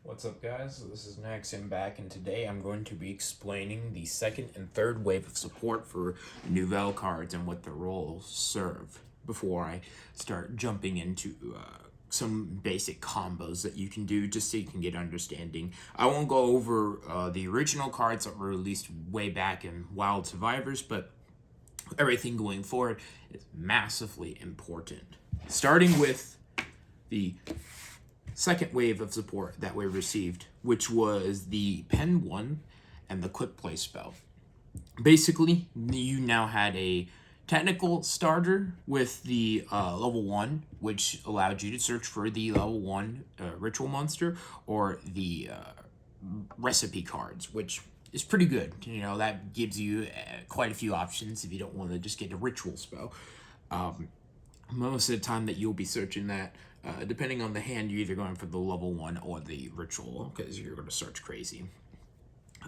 What's up, guys? This is Naxxion back, and today I'm going to be explaining the second and third wave of support for Nouvelle cards and what their roles serve before I start jumping into some basic combos that you can do just so you can get understanding. I won't go over the original cards that were released way back in Wild Survivors, but everything going forward is massively important. Starting with the second wave of support that we received, which was the Pen 1 and the Quick Play spell. Basically, you now had a technical starter with the level 1, which allowed you to search for the level 1 ritual monster or the recipe cards, which is pretty good. You know, that gives you quite a few options if you don't want to just get a ritual spell. Most of the time that you'll be searching that, depending on the hand, you're either going for the level 1 or the ritual, because you're going to search crazy.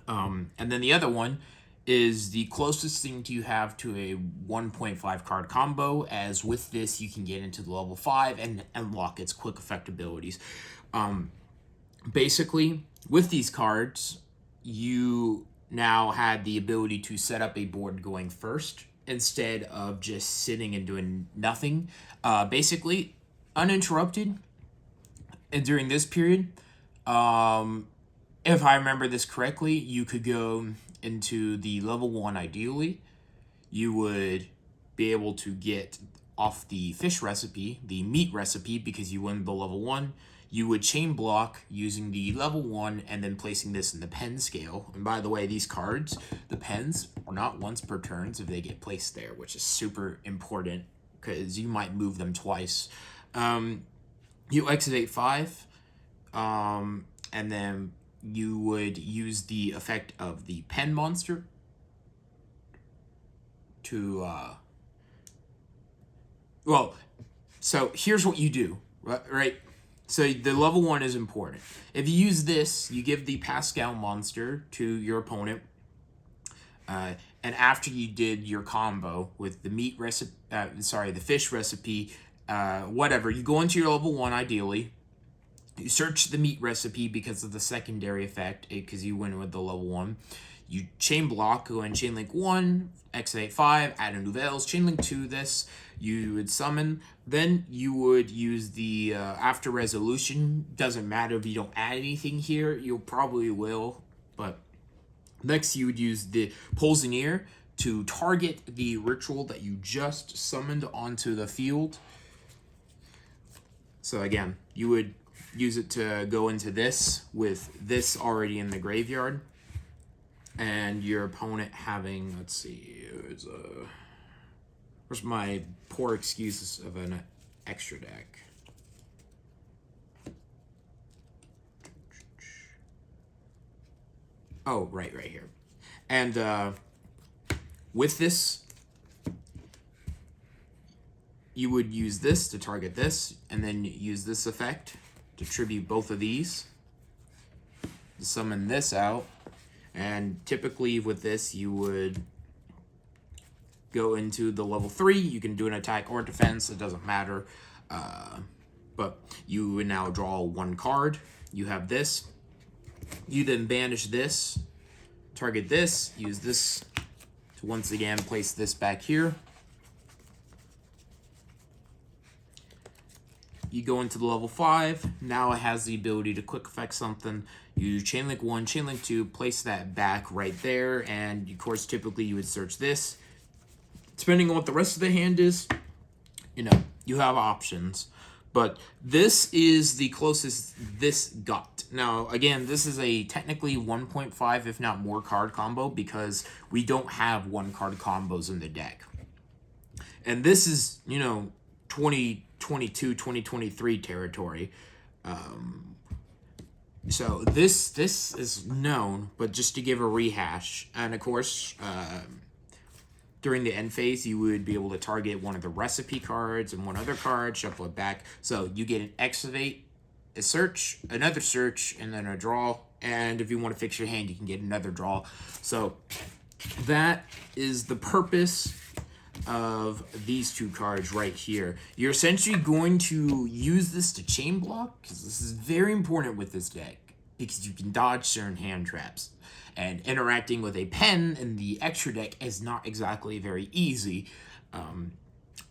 And then the other one is the closest thing you have to a 1.5 card combo, as with this you can get into the level 5 and unlock its quick effect abilities. Basically, with these cards, you now had the ability to set up a board going first instead of just sitting and doing nothing. Basically, uninterrupted. And during this period, if I remember this correctly, you could go into the level 1 ideally. You would be able to get off the fish recipe, the meat recipe, because you win the level 1. You would chain block using the level 1 and then placing this in the pen scale. And by the way, these cards, the pens, are not once per turns if they get placed there, which is super important because you might move them twice. You activate 5, and then you would use the effect of the pen monster to, so here's what you do, right? So the level 1 is important. If you use this, you give the Pascal monster to your opponent, and after you did your combo with the meat recipe, the fish recipe, whatever, you go into your level 1 ideally. You search the meat recipe because of the secondary effect, because you win with the level 1. You chain block, go in chain link 1, activate 5, add a Nouvelles, chain link 2 this, you would summon, then you would use the after resolution. Doesn't matter if you don't add anything here, you probably will, but next you would use the Poisoneer to target the ritual that you just summoned onto the field. So again, you would use it to go into this with this already in the graveyard, and your opponent having, let's see, where's my poor excuses of an extra deck? Oh, right here. And with this, you would use this to target this, and then use this effect to tribute both of these, to summon this out. And typically with this, you would go into the level 3. You can do an attack or defense, it doesn't matter. But you would now draw 1 card. You have this. You then banish this, target this, use this to once again place this back here. You go into the level 5. Now it has the ability to quick effect something. You chain link 1, chain link 2, place that back right there, and of course typically you would search this. Depending on what the rest of the hand is, you have options. But this is the closest this got. Now, again, this is a technically 1.5, if not more, card combo, because we don't have 1 card combos in the deck. And this is, 2022, 2023 territory. So this is known, but just to give a rehash, and of course, during the end phase, you would be able to target one of the recipe cards and 1 other card, shuffle it back. So you get an activate, a search, another search, and then a draw. And if you want to fix your hand, you can get another draw. So that is the purpose of these 2 cards right here. You're essentially going to use this to chain block, because this is very important with this deck. because you can dodge certain hand traps. And interacting with a pen in the extra deck is not exactly very easy.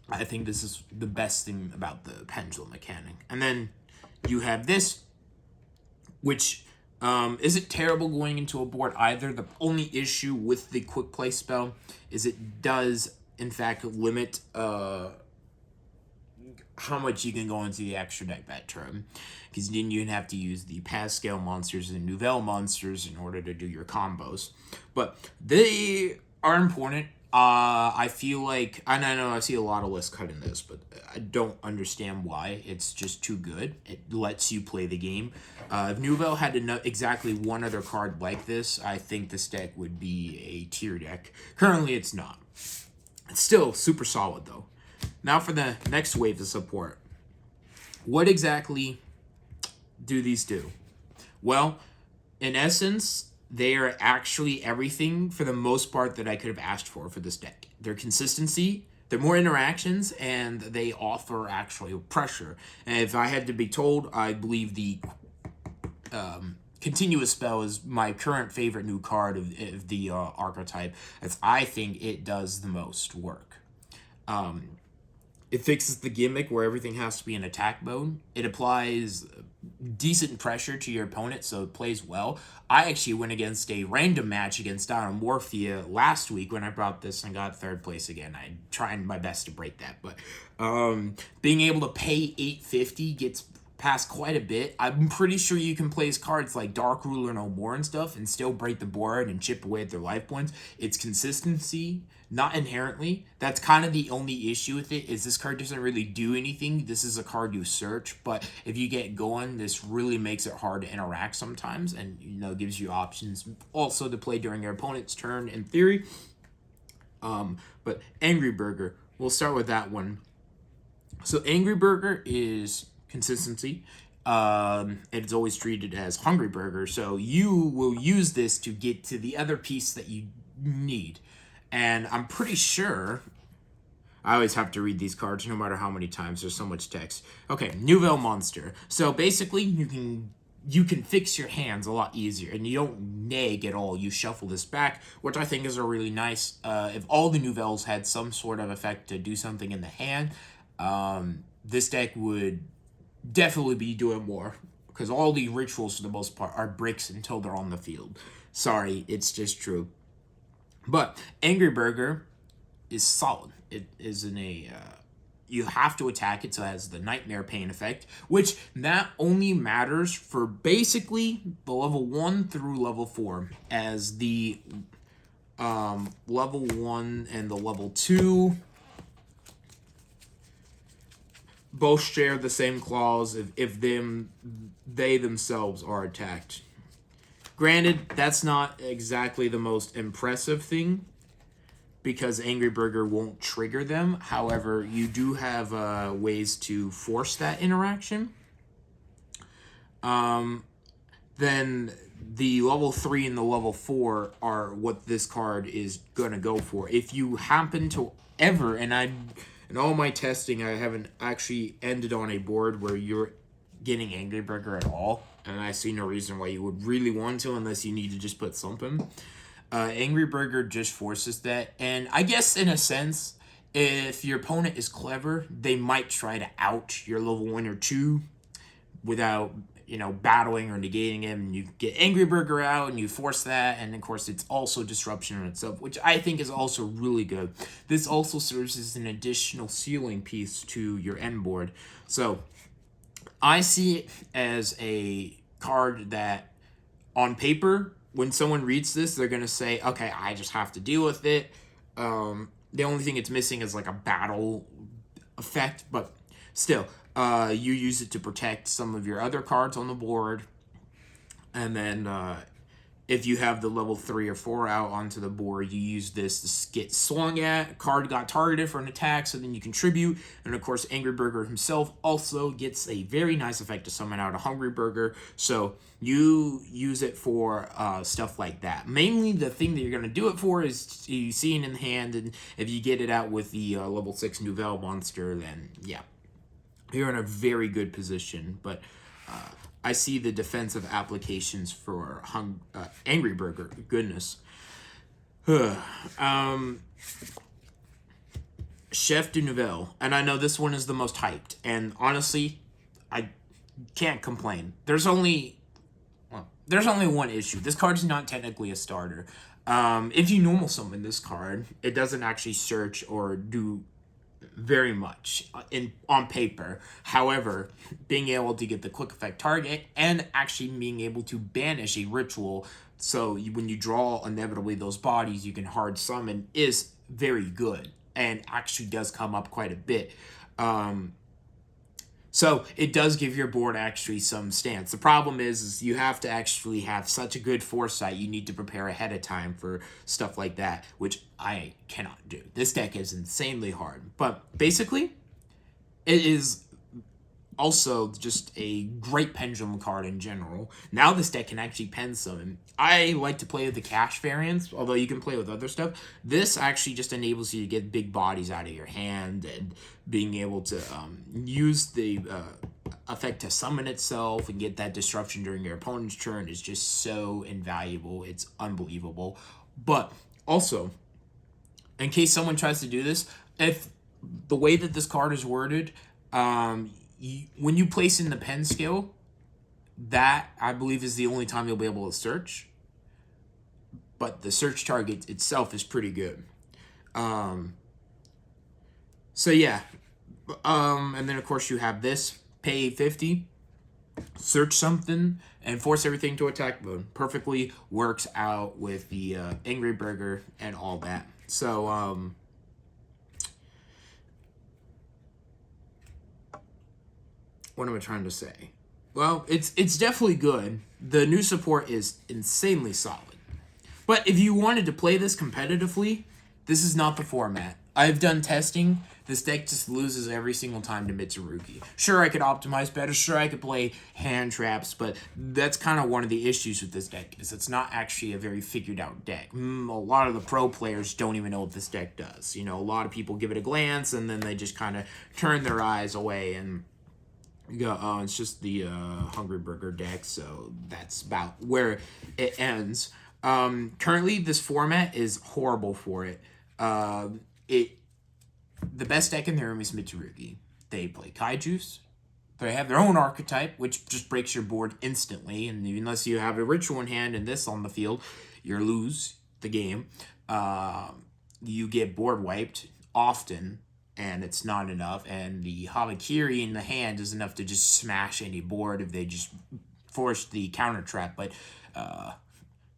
I think this is the best thing about the pendulum mechanic. And then you have this, which isn't terrible going into a board either. The only issue with the quick play spell is it does, in fact, limit how much you can go into the extra deck that turn, because then you'd have to use the Pascal monsters and Nouvelle monsters in order to do your combos. But they are important. I feel like, and I know I see a lot of lists cutting this, but I don't understand why. It's just too good. It lets you play the game. If Nouvelle had exactly one other card like this, I think this deck would be a tier deck. Currently, it's not. It's still super solid, though. Now for the next wave of support. What exactly do these do? Well, in essence, they are actually everything for the most part that I could have asked for this deck. Their consistency, their more interactions, and they offer actually pressure. And if I had to be told, I believe the continuous spell is my current favorite new card of the archetype, as I think it does the most work. It fixes the gimmick where everything has to be in attack mode. It applies decent pressure to your opponent, so it plays well. I actually went against a random match against Morphia last week when I brought this and got third place again. I tried my best to break that, but being able to pay $850 gets past quite a bit. I'm pretty sure you can place cards like Dark Ruler No More and stuff and still break the board and chip away at their life points. It's consistency, not inherently. That's kind of the only issue with it, is this card doesn't really do anything. This is a card you search, but if you get going, this really makes it hard to interact sometimes, and gives you options also to play during your opponent's turn in theory. But Angry Burger, we'll start with that one. So Angry Burger is consistency. It's always treated as Hungry Burger, so you will use this to get to the other piece that you need. And I'm pretty sure, I always have to read these cards no matter how many times, there's so much text. Okay, Nouvelle monster. So basically you can fix your hands a lot easier, and you don't nag at all. You shuffle this back, which I think is a really nice, if all the Nouvelles had some sort of effect to do something in the hand, this deck would definitely be doing more, because all the rituals for the most part are bricks until they're on the field. Sorry, it's just true. But Angry Burger is solid. It is you have to attack it, so it has the Nightmare Pain effect, which that only matters for basically the level 1 through level 4, as the level 1 and the level 2 both share the same clause if they themselves are attacked. Granted, that's not exactly the most impressive thing, because Angry Burger won't trigger them. However, you do have ways to force that interaction. Then the level 3 and the level 4 are what this card is going to go for. If you happen to ever, in all my testing, I haven't actually ended on a board where you're getting Angry Burger at all, and I see no reason why you would really want to unless you need to just put something. Angry Burger just forces that, and I guess in a sense, if your opponent is clever, they might try to out your level 1 or 2 without battling or negating him, and you get Angry Burger out and you force that, and of course it's also disruption in itself, which I think is also really good. This also serves as an additional ceiling piece to your end board. So I see it as a card that on paper, when someone reads this, they're going to say, okay, I just have to deal with it. The only thing it's missing is like a battle effect, but still, you use it to protect some of your other cards on the board. And then if you have the level 3 or 4 out onto the board, you use this to get swung at. Card got targeted for an attack, so then you contribute. And of course, Angry Burger himself also gets a very nice effect to summon out a Hungry Burger. So you use it for stuff like that. Mainly the thing that you're going to do it for is you see it in the hand, and if you get it out with the level 6 Nouvelle monster, then yeah, you're in a very good position. But I see the defensive applications for Angry Burger. Goodness. Chef de Nouvelle. And I know this one is the most hyped. And honestly, I can't complain. There's only one issue. This card's not technically a starter. If you normal summon this card, it doesn't actually search or do very much on paper. However, being able to get the quick effect target and actually being able to banish a ritual, so when you draw inevitably those bodies, you can hard summon, is very good and actually does come up quite a bit. So it does give your board actually some stance. The problem is you have to actually have such a good foresight. You need to prepare ahead of time for stuff like that, which I cannot do. This deck is insanely hard. But basically, it is also just a great pendulum card in general. Now this deck can actually pen summon. I like to play with the cash variants, although you can play with other stuff. This actually just enables you to get big bodies out of your hand and being able to use the effect to summon itself and get that disruption during your opponent's turn is just so invaluable. It's unbelievable. But also, in case someone tries to do this, if the way that this card is worded, when you place in the pen skill, that I believe is the only time you'll be able to search. But the search target itself is pretty good. So yeah. And then of course you have this, pay 50, search something, and force everything to attack mode. Perfectly works out with the Angry Burger and all that. So what am I trying to say? Well, it's definitely good. The new support is insanely solid. But if you wanted to play this competitively, this is not the format. I've done testing. This deck just loses every single time to Mitsurugi. Sure, I could optimize better. Sure, I could play hand traps, but that's kind of one of the issues with this deck, is it's not actually a very figured out deck. A lot of the pro players don't even know what this deck does. You know, a lot of people give it a glance, and then they just kind of turn their eyes away and go, oh, it's just the Hungry Burger deck, so that's about where it ends. Currently, this format is horrible for it. The best deck in the room is Mitsurugi. They play Kaijus. They have their own archetype, which just breaks your board instantly, and unless you have a ritual in hand and this on the field, you lose the game. You get board wiped often, and it's not enough, and the Harakiri in the hand is enough to just smash any board if they just force the counter trap, but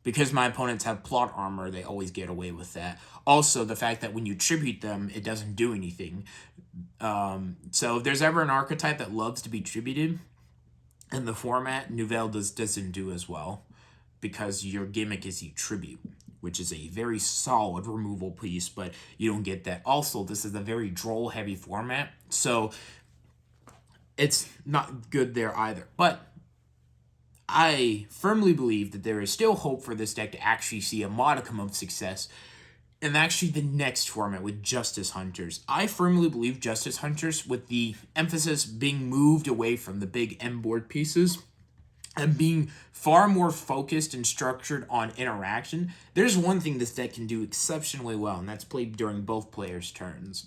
because my opponents have plot armor, they always get away with that. Also, the fact that when you tribute them, it doesn't do anything. So if there's ever an archetype that loves to be tributed in the format, Nouvelle doesn't do as well, because your gimmick is you tribute, which is a very solid removal piece, but you don't get that. Also, this is a very droll-heavy format, so it's not good there either. But I firmly believe that there is still hope for this deck to actually see a modicum of success in actually the next format with Justice Hunters. I firmly believe Justice Hunters, with the emphasis being moved away from the big M-board pieces and being far more focused and structured on interaction, there's one thing this deck can do exceptionally well, and that's play during both players' turns.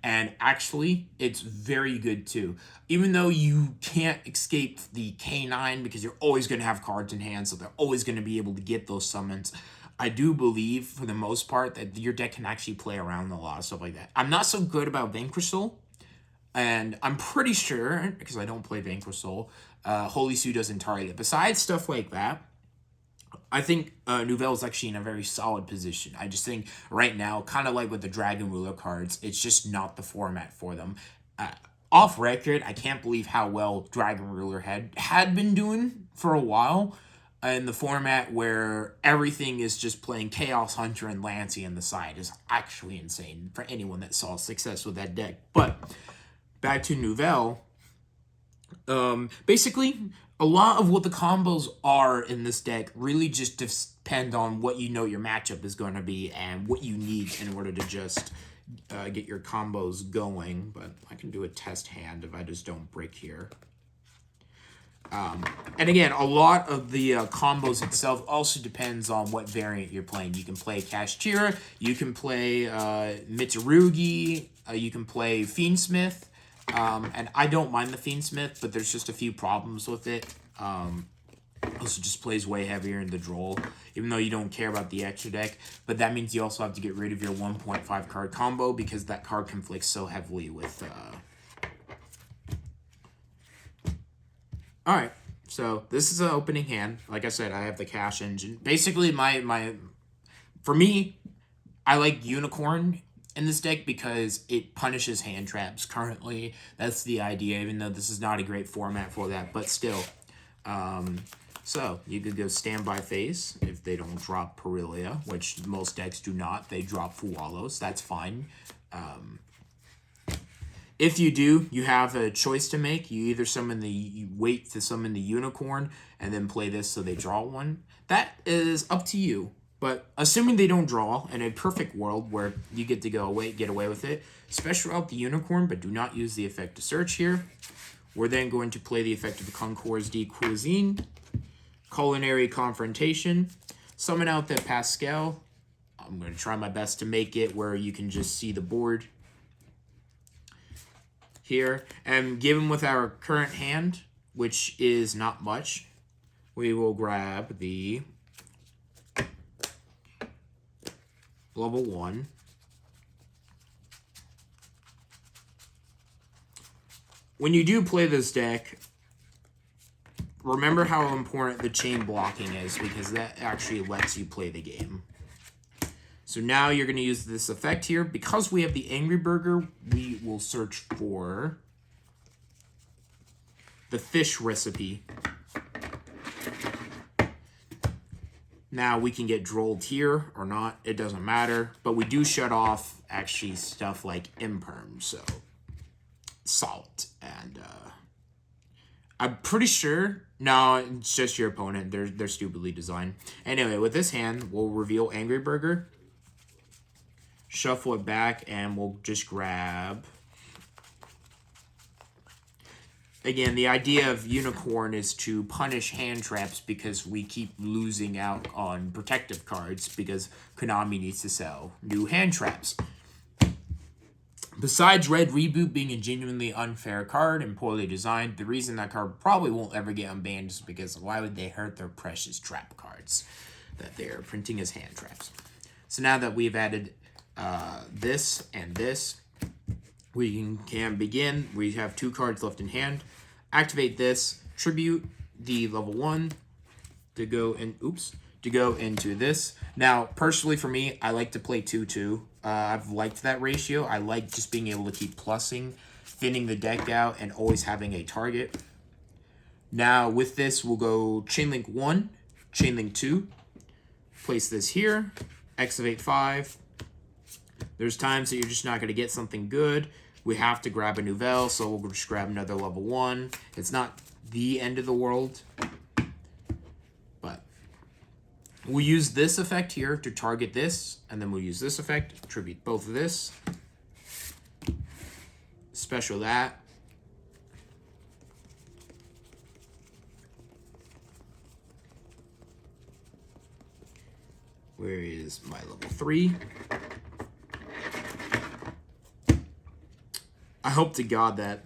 And actually, it's very good too. Even though you can't escape the K9 because you're always going to have cards in hand, so they're always going to be able to get those summons, I do believe, for the most part, that your deck can actually play around a lot of stuff like that. I'm not so good about Vanquishal, and I'm pretty sure, because I don't play Vanquishal, Holy Sue doesn't target. Besides stuff like that, I think Nouvelle is actually in a very solid position. I just think right now, kind of like with the Dragon Ruler cards, it's just not the format for them. Off record, I can't believe how well Dragon Ruler had been doing for a while in the format where everything is just playing Chaos Hunter and Lancey on the side is actually insane for anyone that saw success with that deck. But back to Nouvelle, basically, a lot of what the combos are in this deck really just depend on what you know your matchup is going to be and what you need in order to just get your combos going. But I can do a test hand if I just don't break here. And again, a lot of the combos itself also depends on what variant you're playing. You can play Kashtira, you can play Mitsurugi, you can play Fiendsmith, and I don't mind the Fiendsmith, but there's just a few problems with it. Also just plays way heavier in the Droll, even though you don't care about the extra deck. But that means you also have to get rid of your 1.5 card combo because that card conflicts so heavily with... Alright, so this is an opening hand. Like I said, I have the Cash Engine. Basically, for me, I like Unicorn in this deck because it punishes hand traps currently. That's the idea, even though this is not a great format for that, but still. So, you could go Standby Phase if they don't drop Perilia, which most decks do not. They drop Fuwalos. That's fine. If you do, you have a choice to make. You either you wait to summon the Unicorn and then play this so they draw one. That is up to you. But assuming they don't draw, in a perfect world where you get to get away with it, special out the Unicorn, but do not use the effect to search here. We're then going to play the effect of the Concours de Cuisine, Culinary Confrontation, summon out the Pascal. I'm going to try my best to make it where you can just see the board here. And given with our current hand, which is not much, we will grab the level 1. When you do play this deck, remember how important the chain blocking is, because that actually lets you play the game. So now you're going to use this effect here. Because we have the Angry Burger, we will search for the fish recipe. Now we can get drolled here or not. It doesn't matter. But we do shut off actually stuff like Imperm. So Salt and I'm pretty sure. No, it's just your opponent. They're stupidly designed. Anyway, with this hand, we'll reveal Angry Burger. Shuffle it back, and we'll just grab... Again, the idea of Unicorn is to punish hand traps because we keep losing out on protective cards because Konami needs to sell new hand traps. Besides Red Reboot being a genuinely unfair card and poorly designed, the reason that card probably won't ever get unbanned is because why would they hurt their precious trap cards that they're printing as hand traps? So now that we've added this and this, we can begin. We have 2 cards left in hand. Activate this, tribute the level 1 to go into this. Now, personally for me, I like to play 2-2. I've liked that ratio. I like just being able to keep plussing, thinning the deck out, and always having a target. Now, with this, we'll go Chainlink 1, Chainlink 2. Place this here, Excavate 5. There's times that you're just not going to get something good. We have to grab a Nouvelle, so we'll just grab another level 1. It's not the end of the world, but we'll use this effect here to target this, and then we'll use this effect to tribute both of this. Special that. Where is my level 3? I hope to God that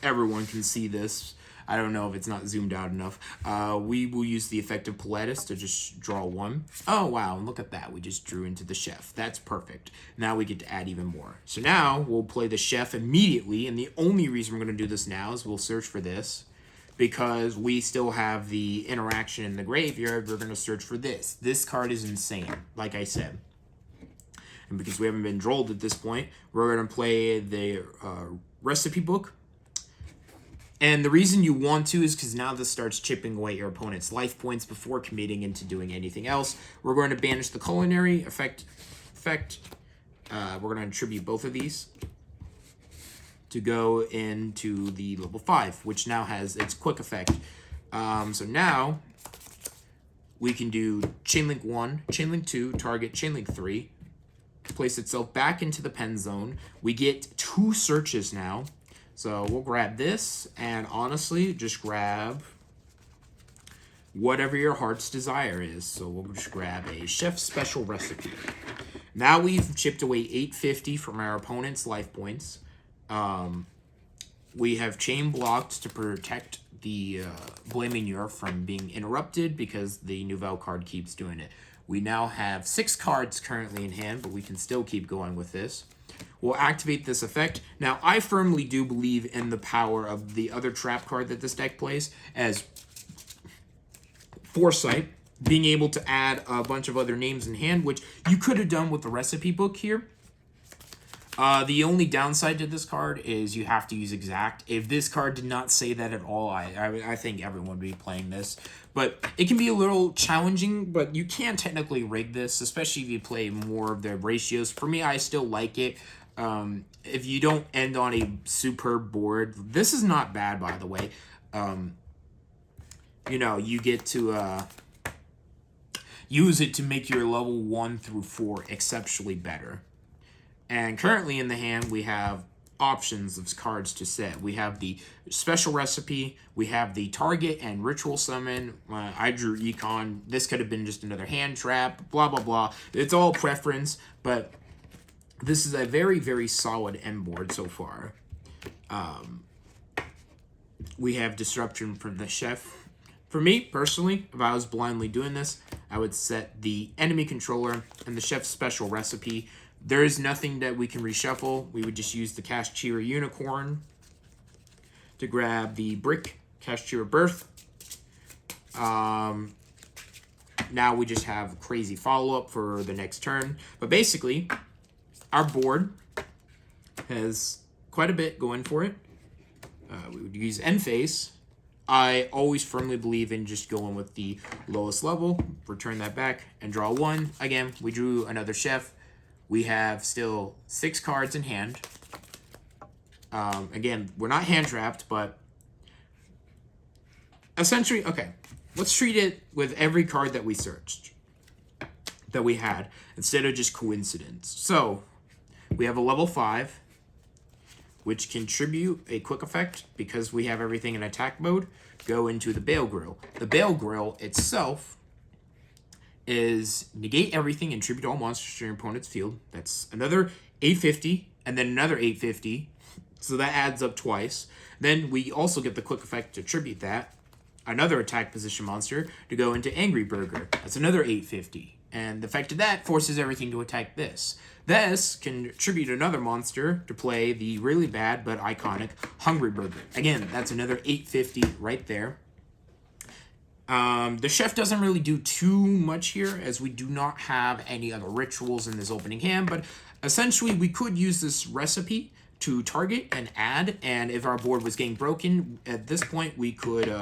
everyone can see this. I don't know if it's not zoomed out enough. We will use the effect of Pilatus to just draw 1. Oh, wow, and look at that. We just drew into the chef. That's perfect. Now we get to add even more. So now we'll play the chef immediately, and the only reason we're going to do this now is we'll search for this. Because we still have the interaction in the graveyard, we're going to search for this. This card is insane, like I said. And because we haven't been drolled at this point, we're going to play the recipe book. And the reason you want to is because now this starts chipping away your opponent's life points before committing into doing anything else. We're going to banish the culinary effect. We're going to attribute both of these to go into the level 5, which now has its quick effect. So now we can do Chainlink 1, Chainlink 2, target Chainlink 3. Place itself back into the pen zone. We get 2 searches now. So we'll grab this, and honestly, just grab whatever your heart's desire is. So we'll just grab a chef's special recipe. Now we've chipped away 850 from our opponent's life points. We have chain blocked to protect the Blaming Europe from being interrupted because the Nouvelle card keeps doing it. We now have 6 cards currently in hand, but we can still keep going with this. We'll activate this effect. Now, I firmly do believe in the power of the other trap card that this deck plays as Foresight, being able to add a bunch of other names in hand, which you could have done with the recipe book here. The only downside to this card is you have to use exact. If this card did not say that at all, I think everyone would be playing this. But it can be a little challenging, but you can technically rig this, especially if you play more of the ratios. For me, I still like it. If you don't end on a superb board, this is not bad, by the way. You know, you get to use it to make your level 1 through 4 exceptionally better. And currently in the hand, we have options of cards to set. We have the special recipe, we have the target and ritual summon. I drew Econ. This could have been just another hand trap, blah, blah, blah. It's all preference, but this is a very, very solid end board so far. We have disruption from the chef. For me, personally, if I was blindly doing this, I would set the enemy controller and the chef's special recipe. There is nothing that we can reshuffle. We would just use the Cashier Unicorn to grab the Brick Cashier Birth. Now we just have crazy follow-up for the next turn. But basically, our board has quite a bit going for it. We would use End Phase. I always firmly believe in just going with the lowest level. Return that back and draw 1. Again, we drew another chef. We have still 6 cards in hand. Again, we're not hand trapped, but essentially, okay, let's treat it with every card that we searched, that we had, instead of just coincidence. So we have a level 5, which contribute a quick effect because we have everything in attack mode, go into the Bale Grill. The Bale Grill itself is negate everything and tribute all monsters to your opponent's field. That's another 850 and then another 850. So that adds up twice. Then we also get the quick effect to tribute that. Another attack position monster to go into Angry Burger. That's another 850. And the effect of that forces everything to attack this. This can tribute another monster to play the really bad but iconic Hungry Burger. Again, that's another 850 right there. The chef doesn't really do too much here as we do not have any other rituals in this opening hand, but essentially we could use this recipe to target and add, and if our board was getting broken, at this point we could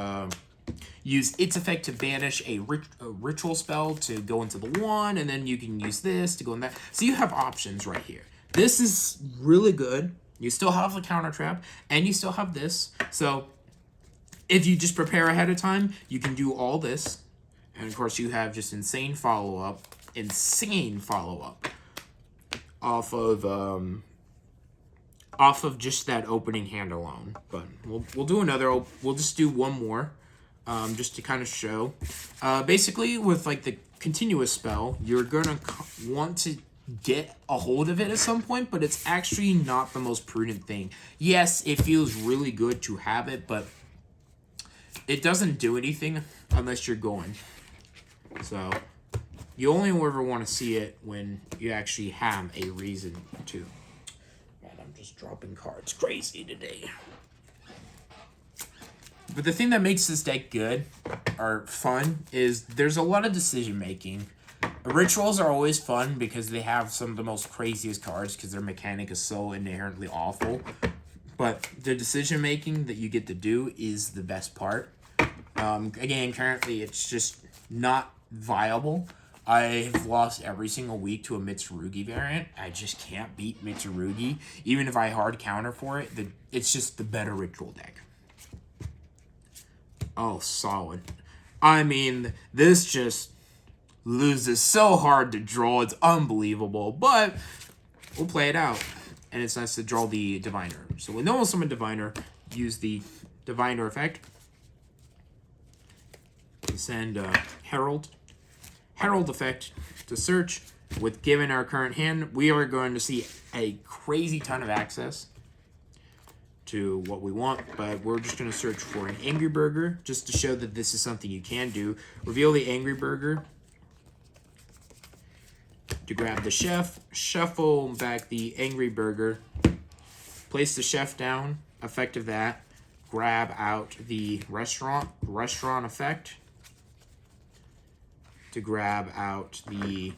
use its effect to banish a ritual spell to go into the 1, and then you can use this to go in that. So you have options right here. This is really good. You still have the counter trap, and you still have this. So if you just prepare ahead of time, you can do all this. And of course, you have just insane follow-up off of just that opening hand alone. But we'll do another. We'll just do one more, just to kind of show. Basically, with like the continuous spell, you're gonna want to get a hold of it at some point, but it's actually not the most prudent thing. Yes, it feels really good to have it, but it doesn't do anything unless you're going. So you only ever want to see it when you actually have a reason to. Man, I'm just dropping cards crazy today. But the thing that makes this deck good or fun is there's a lot of decision making. Rituals are always fun because they have some of the most craziest cards because their mechanic is so inherently awful. But the decision making that you get to do is the best part. Again, currently it's just not viable. I've lost every single week to a Mitsurugi variant. I just can't beat Mitsurugi. Even if I hard counter for it, it's just the better ritual deck. Oh, solid. I mean, this just loses so hard to draw. It's unbelievable. But we'll play it out. And it's nice to draw the Diviner. So with normal summon Diviner, use the Diviner effect. Send Herald effect to search. With given our current hand, we are going to see a crazy ton of access to what we want, but we're just going to search for an Angry Burger just to show that this is something you can do. Reveal the Angry Burger to grab the chef, shuffle back the Angry Burger, place the chef down, effect of that, grab out the restaurant effect to grab out the...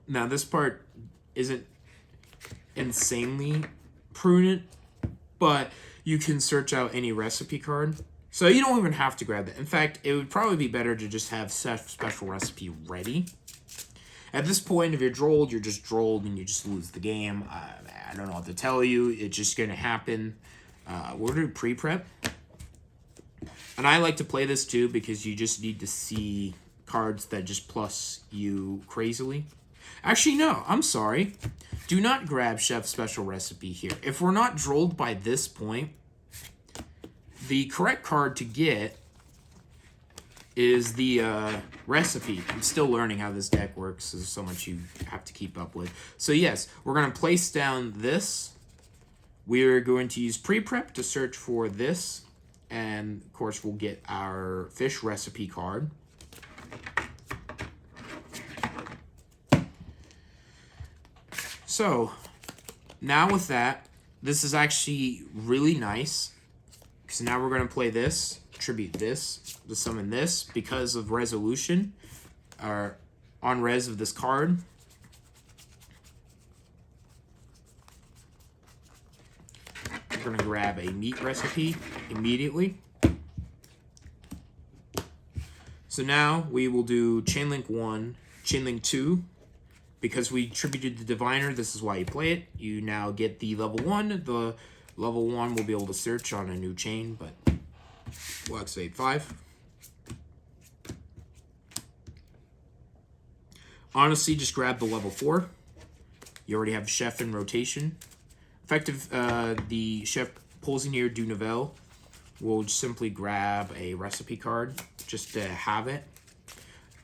Now this part isn't insanely prudent, but you can search out any recipe card. So you don't even have to grab that. In fact, it would probably be better to just have special recipe ready. At this point, if you're drolled, you're just drolled and you just lose the game. I don't know what to tell you. It's just going to happen. We're going to do pre-prep. And I like to play this too because you just need to see cards that just plus you crazily. Actually, no, I'm sorry. Do not grab Chef Special Recipe here. If we're not drolled by this point, the correct card to get is the recipe. I'm still learning how this deck works. There's so much you have to keep up with. So yes, we're going to place down this. We're going to use pre-prep to search for this. And of course, we'll get our fish recipe card. So now with that, this is actually really nice. Because now we're going to play this, tribute this, to summon this because of resolution, or on res of this card. We're going to grab a meat recipe immediately. So now we will do Chainlink 1, Chainlink 2. Because we tributed the Diviner, this is why you play it. You now get the level 1. The level 1 will be able to search on a new chain, but we'll activate 5. Honestly, just grab the level 4. You already have Chef in rotation. Effective, the Chef pulls in here, do Nouvelle. We'll just simply grab a recipe card just to have it.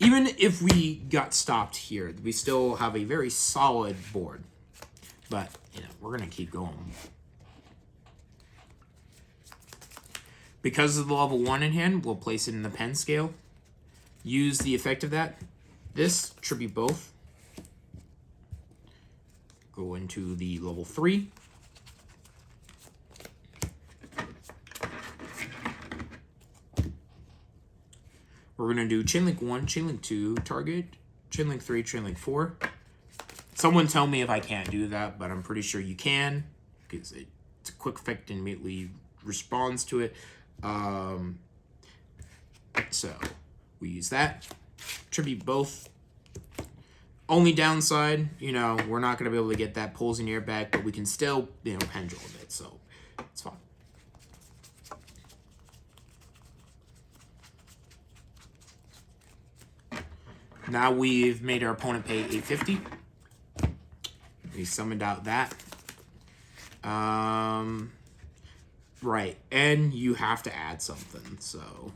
Even if we got stopped here, we still have a very solid board. But, you know, we're going to keep going. Because of the level 1 in hand, we'll place it in the pen scale. Use the effect of that. This, tribute both. Go into the level 3. We're going to do Chainlink 1, Chainlink 2, target, Chainlink 3, Chainlink 4. Someone tell me if I can't do that, but I'm pretty sure you can, because it's a quick effect and immediately responds to it. So we use that. Tribute both. Only downside, you know, we're not going to be able to get that pulls in your back, but we can still, you know, pendulum it, so it's fine. Now we've made our opponent pay $850. We summoned out that. Right, and you have to add something, so.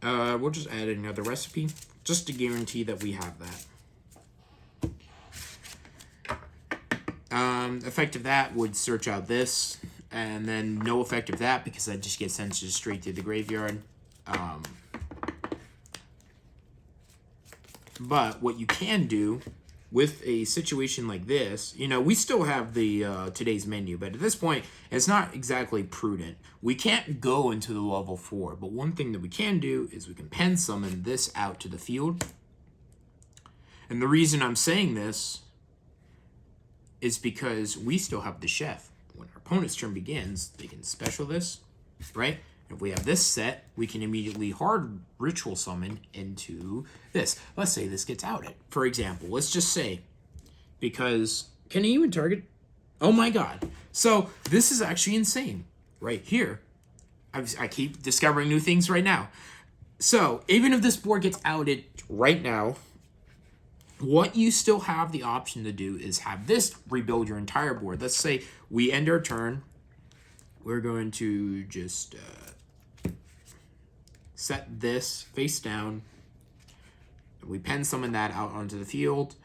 We'll just add another recipe, just to guarantee that we have that. Effect of that would search out this. And then no effect of that because that just gets sent straight to the graveyard. But what you can do with a situation like this, you know, we still have the today's menu, but at this point, it's not exactly prudent. We can't go into the level 4, but one thing that we can do is we can pen summon this out to the field. And the reason I'm saying this is because we still have the chef. When our opponent's turn begins, they can special this, right? If we have this set, we can immediately hard ritual summon into this. Let's say this gets outed. For example, let's just say, because, can he even target? Oh my god. So this is actually insane. Right here. I keep discovering new things right now. So even if this board gets outed right now, What you still have the option to do is have this rebuild your entire board. Let's say we end our turn. We're going to just set this face down. We pen summon that out onto the field.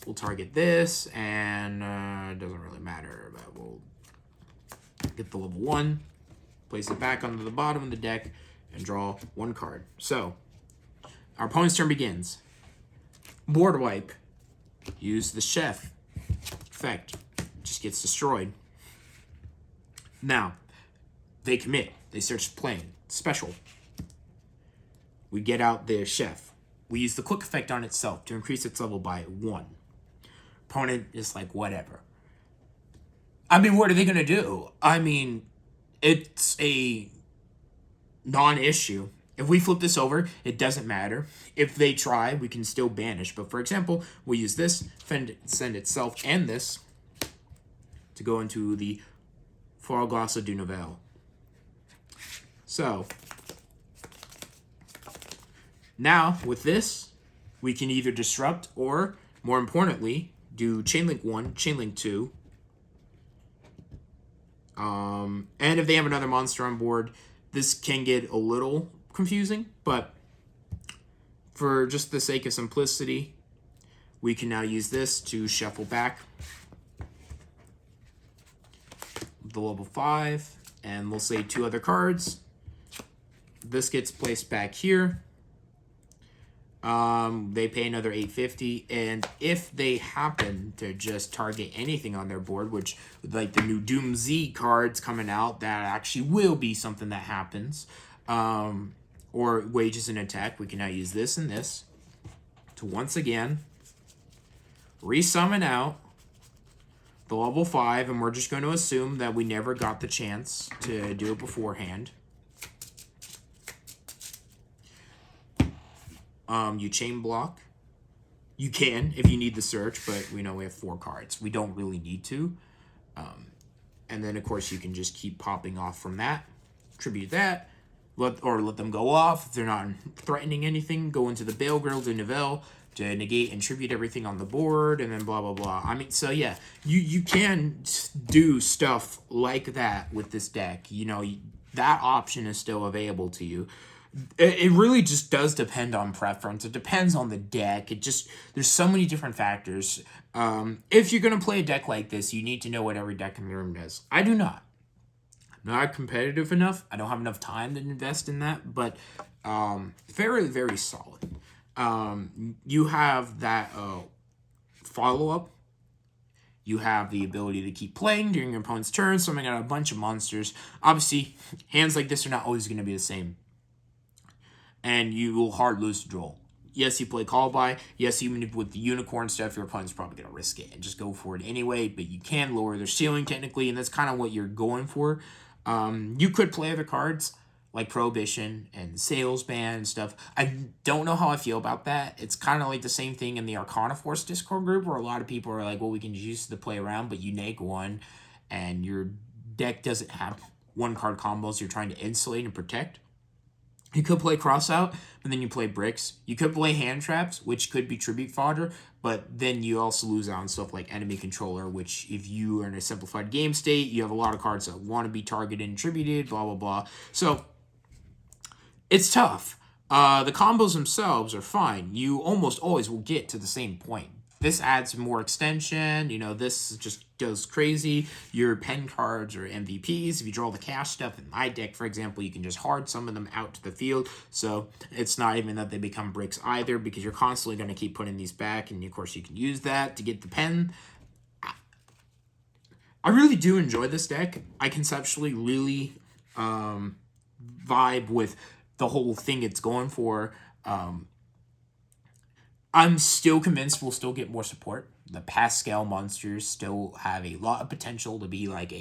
We'll target this, and it doesn't really matter, but we'll get the level 1, place it back onto the bottom of the deck, and draw 1 card. So, our opponent's turn begins. Board wipe. Use the chef effect. Just gets destroyed. Now, they commit. They start playing. Special. We get out the chef. We use the quick effect on itself to increase its level by 1. Opponent is like, whatever. I mean, what are they going to do? I mean, it's a non-issue. If we flip this over, it doesn't matter. If they try, we can still banish. But for example, we use this, send itself and this to go into the Farglass du Nouvelle. So, now with this, we can either disrupt or, more importantly, do Chainlink 1, Chainlink 2. And if they have another monster on board, this can get a little confusing, but for just the sake of simplicity, we can now use this to shuffle back the level 5, and we'll say 2 other cards. This gets placed back here. They pay another $8.50, and if they happen to just target anything on their board, which like the new Doom Z cards coming out, that actually will be something that happens, or wages an attack, we can now use this and this to once again resummon out the level 5, and we're just going to assume that we never got the chance to do it beforehand. You chain block. You can if you need the search, but we know we have 4 cards. We don't really need to. And then, of course, you can just keep popping off from that. Tribute that. Let them go off. If they're not threatening anything, go into the Bale Grill de Nouvelle to negate and tribute everything on the board, and then blah, blah, blah. I mean, so yeah, you can do stuff like that with this deck. You know, that option is still available to you. It really just does depend on preference. It depends on the deck. There's so many different factors. If you're going to play a deck like this, you need to know what every deck in the room does. I do not. I'm not competitive enough. I don't have enough time to invest in that, but very, very solid. You have that follow-up. You have the ability to keep playing during your opponent's turn, summing out a bunch of monsters. Obviously, hands like this are not always going to be the same. And you will hard lose to draw. Yes, you play call by. Yes, even with the unicorn stuff, your opponent's probably going to risk it and just go for it anyway. But you can lower their ceiling technically, and that's kind of what you're going for. You could play other cards like Prohibition and Sales Ban and stuff. I don't know how I feel about that. It's kind of like the same thing in the Arcana Force Discord group where a lot of people are like, well, we can just use it to play around, but you neg one and your deck doesn't have 1-card combos you're trying to insulate and protect. You could play Cross Out, but then you play Bricks. You could play Hand Traps, which could be Tribute Fodder, but then you also lose out on stuff like Enemy Controller, which if you are in a simplified game state, you have a lot of cards that want to be targeted and tributed, blah, blah, blah. So, it's tough. The combos themselves are fine. You almost always will get to the same point. This adds more extension. You know, this just goes crazy. Your pen cards are MVPs. If you draw the cash stuff in my deck, for example, you can just hard summon them out to the field. So it's not even that they become bricks either, because you're constantly going to keep putting these back. And, of course, you can use that to get the pen. I really do enjoy this deck. I conceptually really vibe with the whole thing it's going for. I'm still convinced we'll still get more support. The Pascal monsters still have a lot of potential to be like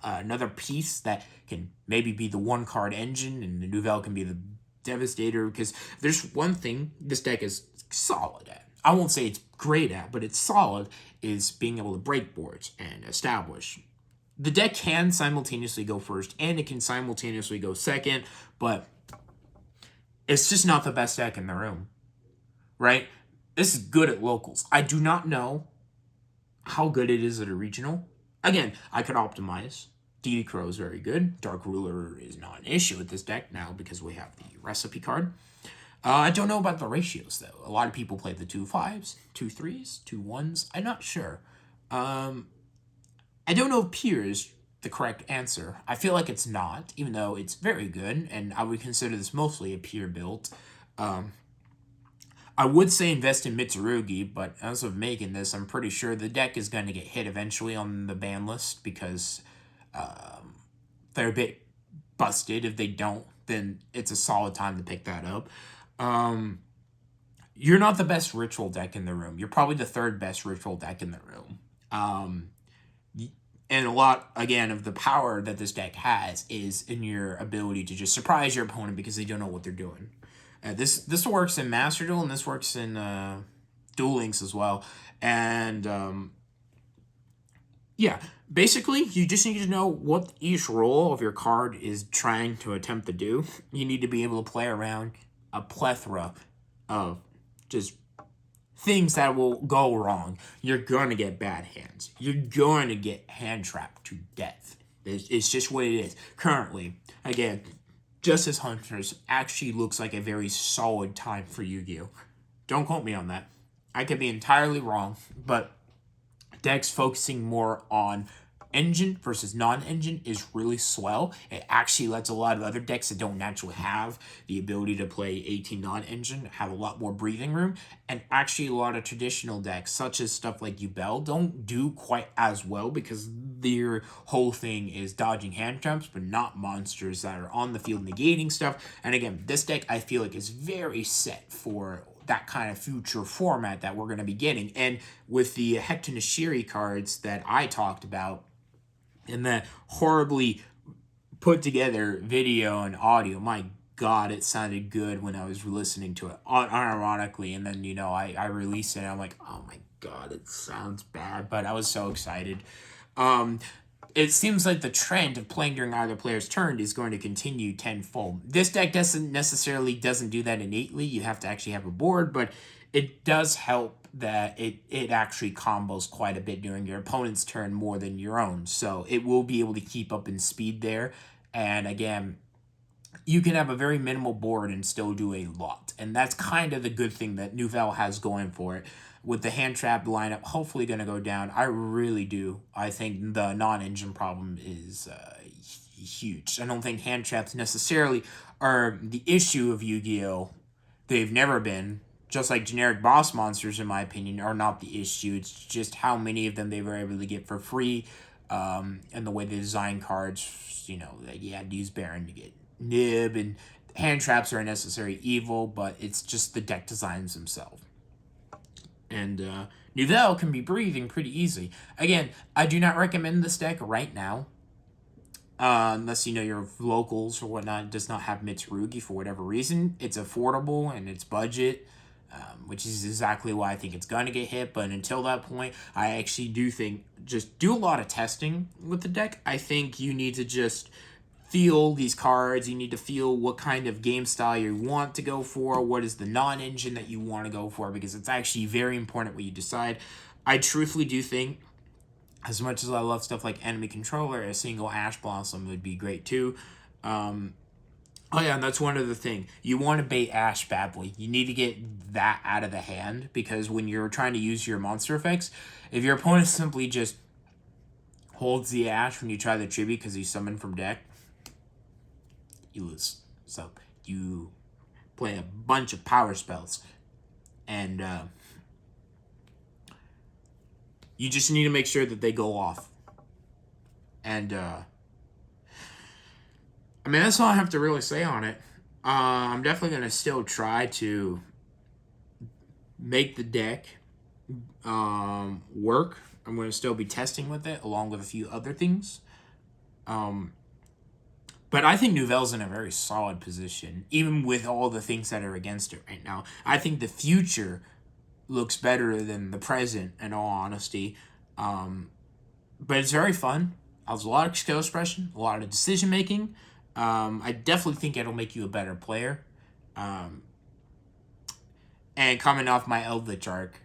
another piece that can maybe be the 1-card engine, and the Nouvelle can be the Devastator, because there's one thing this deck is solid at. I won't say it's great at, but it's solid, is being able to break boards and establish. The deck can simultaneously go first, and it can simultaneously go second, but it's just not the best deck in the room, right? This is good at locals. I do not know how good it is at a regional. Again, I could optimize. DD Crow is very good. Dark Ruler is not an issue with this deck now because we have the recipe card. I don't know about the ratios, though. A lot of people play the 2/5s, 2/3s, 2/1s. I'm not sure. I don't know if pure is the correct answer. I feel like it's not, even though it's very good, and I would consider this mostly a pure build. I would say invest in Mitsurugi, but as of making this, I'm pretty sure the deck is going to get hit eventually on the ban list because they're a bit busted. If they don't, then it's a solid time to pick that up. You're not the best ritual deck in the room. You're probably the third best ritual deck in the room. And a lot, again, of the power that this deck has is in your ability to just surprise your opponent because they don't know what they're doing. This works in Master Duel, and this works in Duel Links as well. And yeah, basically, you just need to know what each role of your card is trying to attempt to do. You need to be able to play around a plethora of just things that will go wrong. You're going to get bad hands. You're going to get hand trapped to death. It's just what it is. Currently, again, Justice Hunters actually looks like a very solid time for Yu-Gi-Oh! Don't quote me on that. I could be entirely wrong, but decks focusing more on engine versus non-engine is really swell. It actually lets a lot of other decks that don't naturally have the ability to play 18 non-engine have a lot more breathing room. And actually a lot of traditional decks, such as stuff like Nouvelle, don't do quite as well because their whole thing is dodging hand traps, but not monsters that are on the field negating stuff. And again, this deck I feel like is very set for that kind of future format that we're going to be getting. And with the Hector Nashiri cards that I talked about, and that horribly put together video and audio, my God, it sounded good when I was listening to it, unironically. And then, I released it, and I'm like, oh my God, it sounds bad. But I was so excited. It seems like the trend of playing during either player's turn is going to continue tenfold. This deck doesn't do that innately. You have to actually have a board, but it does help that it actually combos quite a bit during your opponent's turn more than your own. So it will be able to keep up in speed there. And again, you can have a very minimal board and still do a lot. And that's kind of the good thing that Nouvelle has going for it. With the hand trap lineup hopefully going to go down, I really do. I think the non-engine problem is huge. I don't think hand traps necessarily are the issue of Yu-Gi-Oh! They've never been. Just like generic boss monsters, in my opinion, are not the issue. It's just how many of them they were able to get for free, and the way they design cards. Like you had to use Baron to get Nib, and hand traps are a necessary evil, but it's just the deck designs themselves. And Nouvelle can be breathing pretty easy. Again, I do not recommend this deck right now. Unless your locals or whatnot does not have Mitsurugi for whatever reason. It's affordable and it's budget. Which is exactly why I think it's going to get hit. But until that point, I actually do think just do a lot of testing with the deck. I think you need to just feel these cards. You need to feel what kind of game style you want to go for. What is the non-engine that you want to go for? Because it's actually very important what you decide. I truthfully do think, as much as I love stuff like Enemy Controller, a single Ash Blossom would be great too. Oh yeah, and that's one other thing. You want to bait Ash badly. You need to get that out of the hand, because when you're trying to use your monster effects, if your opponent simply just holds the Ash when you try the tribute because he's summoned from deck, you lose. So you play a bunch of power spells, and you just need to make sure that they go off. And that's all I have to really say on it. I'm definitely going to still try to make the deck work. I'm going to still be testing with it along with a few other things. But I think Nouvelle's in a very solid position, even with all the things that are against it right now. I think the future looks better than the present, in all honesty. But it's very fun. There's a lot of skill expression, a lot of decision making. I definitely think it'll make you a better player. And coming off my Eldritch arc,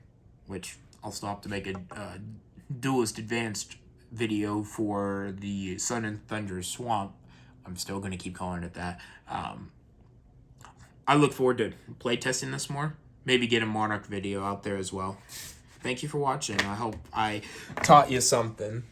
which I'll stop to make a Duelist Advanced video for the Sun and Thunder Swamp. I'm still going to keep calling it that. I look forward to playtesting this more. Maybe get a Monarch video out there as well. Thank you for watching. I hope I taught you something.